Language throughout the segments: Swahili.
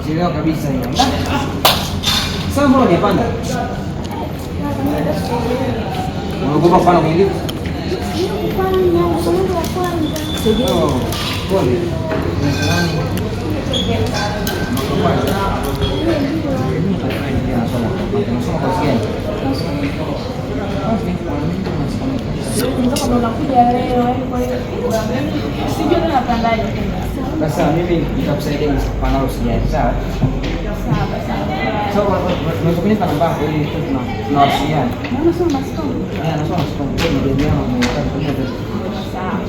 Chelewa kabisa hiyo. Sasa mbona hujapanda? Unaogopa kupanda kwenye lift? Oh, pole. Sasa mimi nitakusaidia kupanda usijali, sawa? So, unaweza namba yako ili tunawasiliana. Unasoma masomo? Nasoma masomo. Ndio yangu sawa.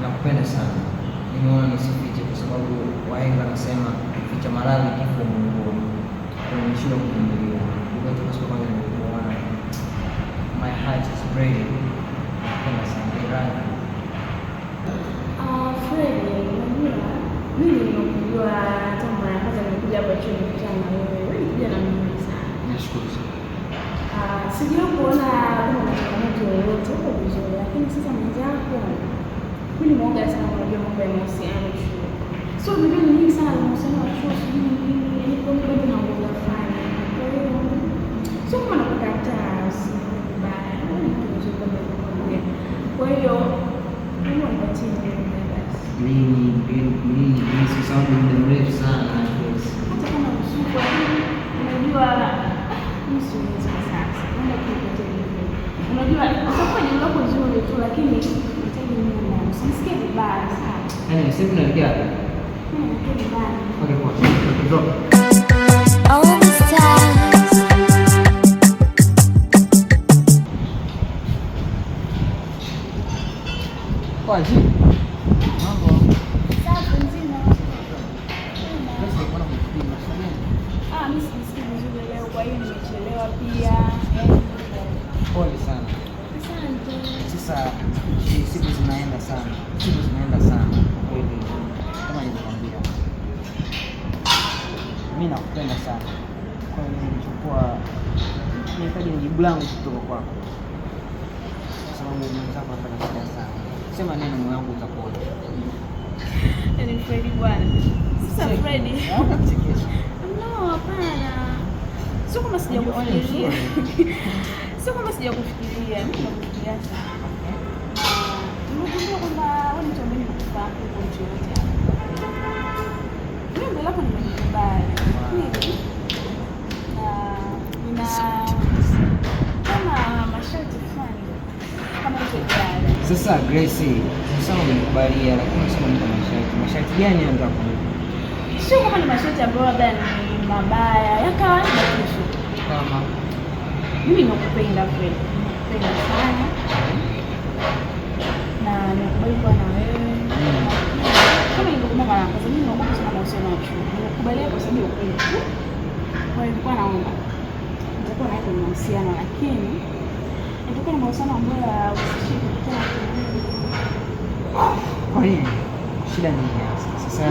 Nakupenda sana. Nimeona nisifiche kwa sababu wahenga wanasema ficha maradhi kifo Mungu. Kuna shida kuvumilia. Ndio kwa sababu nimeona my heart is breaking. Nakupenda sana. Fred, mimi nimekujua tangu mara ya kwanza nilikuja hapa chuo nikutana na wewe. Wewe ni kijana mzuri sana. Nashukuru sana. Sijawahi kuona kuna changamoto yoyote huko vizuri, lakini sasa mwenzako mimi nimeoga sana, unajua mambo ya mahusiano chuo. So unajua ni nyingi sana mahusiano ya chuo, sijui nini, yaani kwa mimi bado naoga sana. Kwa hiyo sio kama nakukataa, si mbaya. Ni kitu kizuri kama hivyo. Kwa hiyo mimi nipatie ndio basi. Lini sasa muda mrefu sana. Hata kama usiku unajua mimi siwezi sasa. Naomba tuipate hivi. Unajua utakuwa ni lako zuri tu, lakini usisikie vibaya sana. Sasa tunaelekea hapa. Naelekea vibaya. Okay, poa. Drop. All stars. Kwaje? Mambo. Safi nzima. Basi kuna mtu Mimi sisikii vizuri leo, kwa hiyo nimechelewa pia. Pole sana. Asante. Sasa siku zinaenda sana kweli, kama nilivyokuambia, mimi nakupenda sana. Kwa hiyo nilichukua nihitaji jibu langu kutoka kwako, kwa sababu mwenzako anapenda sana. Sema neno, moyo wangu utapona. Yaani Fred bwana. Sasa Fred. Hautamchekesha. No, hapana. Sio kama sijakufikiria. Sio kama sijakufikiria, mimi nakufikiria sana. Nimegundua kwamba wewe ni mtu ambaye nimekufahamu kwa mtu yote. Mimi mbele yako nimekubali. Nina kama masharti fulani kama hizo jana. Sasa Grace, sasa umenikubalia, lakini unasema ni masharti. Masharti gani yanataka? Sio kama ni masharti ambayo labda ni mabaya, ya kawaida tu. Kama mimi nakupenda Fred. Nakupenda sana. Na nakubali kuwa na wewe. Kama nilivyokuambia mara kwanza, mimi naogopa sana mahusiano ya chuo. Nimekubalia kwa sababu ya ukweli tu. Kwa hiyo nilikuwa naomba nitakuwa na kwenye mahusiano, lakini nitakuwa na mahusiano ambayo usishike kukutana kwa. kwa nini? Shida ni nini sasa?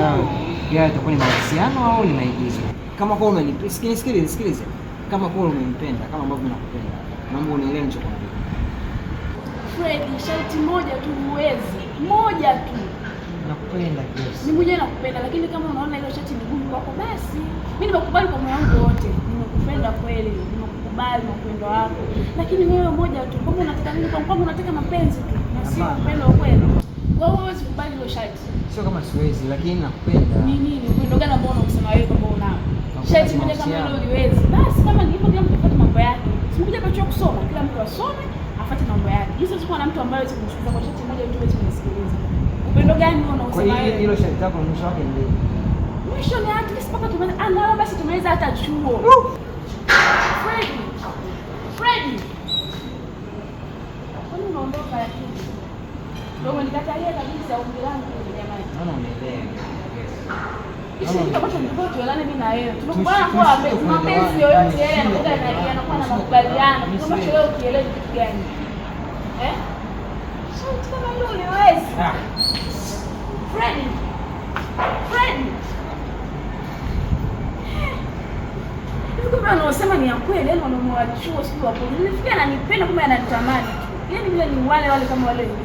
Yeye atakuwa ni mahusiano au ni maigizo? Kama kwa sikilize. Kama kwa umempenda kama ambavyo nakupenda, naomba unielewe nilichokwambia. Fred, sharti moja tu uwezi. Moja tu. Nakupenda Grace. Mimi mwenyewe nakupenda, lakini kama unaona ile sharti ni gumu kwako basi. Mimi nimekubali kwa moyo wangu wote. Nimekupenda kweli, nimekubali na upendo wako. Lakini wewe moja tu, kama unataka nini kama unataka mapenzi tu, na si upendo wa kweli. Wewe huwezi kukubali ile sharti. Sio kama siwezi, lakini nakupenda. Nini? Upendo gani ambao unasema wewe kwamba unao? Sharti moja kama ile uliwezi. Basi kama ndivyo kila mtu afuate mambo yake. Sikuja kwa chuo kusoma, kila mtu asome, afuate mambo yake. Hizo sikuwa na mtu ambaye hawezi kumshukuru kwa sharti moja tu hawezi kunisikiliza. Upendo gani unaosema wewe? Kwa hiyo hilo sharti lako mwisho wake ndio. Mwisho ni at least mpaka tumaliza. Naomba basi tumalize hata chuo. Freddy. Kwani unaondoka lakini? Ndio umenikatalia kabisa ombi langu jamani. Naona umeelewa. Hicho kitu ambacho nilikuwa tuelane mimi na wewe. Tumekubaliana kwa mapenzi yoyote yale yanakuwa na makubaliano. Kama wewe ukielewa kitu gani? Sio kama hilo uliwezi. Freddy. Kumbe wanaosema ni ya kweli, yaani wanaume wa chuo sio wa kweli. Nilifikia ananipenda kumbe ananitamani tu. Yaani vile ni wale kama wale wengine.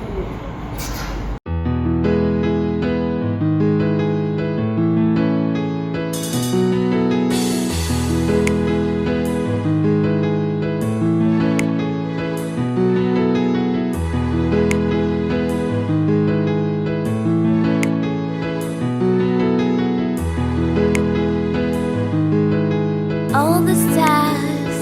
All the stars.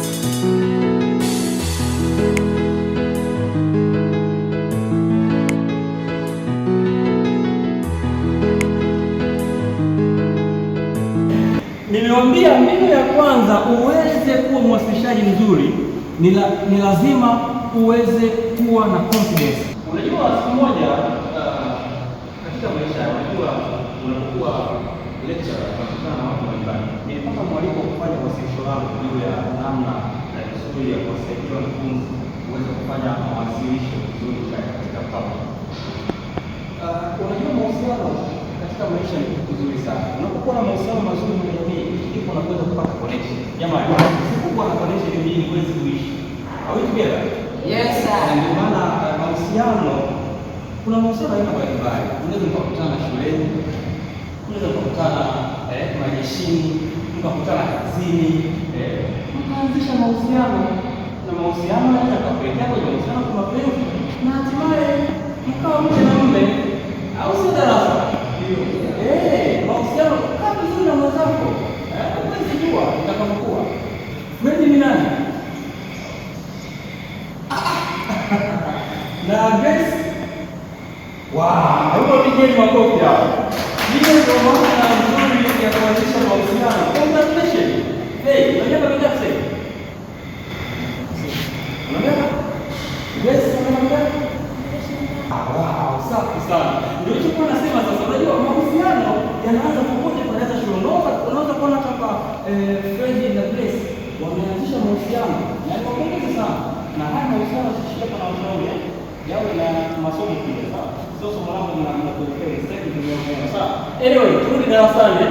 Niliwaambia mbinu ya kwanza uweze kuwa mwasilishaji mzuri ni lazima uweze kuwa na confidence. Unajua siku moja katika maisha unajua unapokuwa lecturer unakutana na watu mbalimbali. Nilipata mwaliko kufanya wasilisho langu juu ya namna ya Kiswahili ya kuwasaidia wanafunzi uweze kufanya mawasilisho vizuri katika public. Unajua mahusiano katika maisha ni kitu kizuri sana. Unapokuwa na mahusiano mazuri na jamii, ndipo unaweza kupata connection. Jamani, usipokuwa na connection ni huwezi kuishi. Are we together? Yes sir. Ndio maana mahusiano, kuna mahusiano aina mbalimbali. Unaweza kukutana shuleni, unaweza kukutana majeshini, mkakutana kazini, mkaanzisha mahusiano na mahusiano yanaweza kupelekea kwenye mahusiano kwa mapenzi na hatimaye mkawa mke na mume au sio darasa? Mahusiano kama vizuri na mwenzako. Huwezi jua itakapokuwa. Wewe ni nani? Na Grace. Wow, hebu pigeni makofi hapo. Hiyo ndio maana nzuri ya kuanzisha mahusiano. Congratulations. Hey, unajua kabisa sasa. Unajua? Grace unajua? Wow, safi sana. Ndio hicho kwa nasema sasa, unajua mahusiano yanaanza popote pale, hata shule. Unaweza kuona hapa Freddy na Grace wameanzisha mahusiano. Na niwapongeze sana. Na haya mahusiano sishike kwa washauri yawe na masomo pia, sawa? Sio somo langu na kuelekea sasa. Anyway, turudi darasani.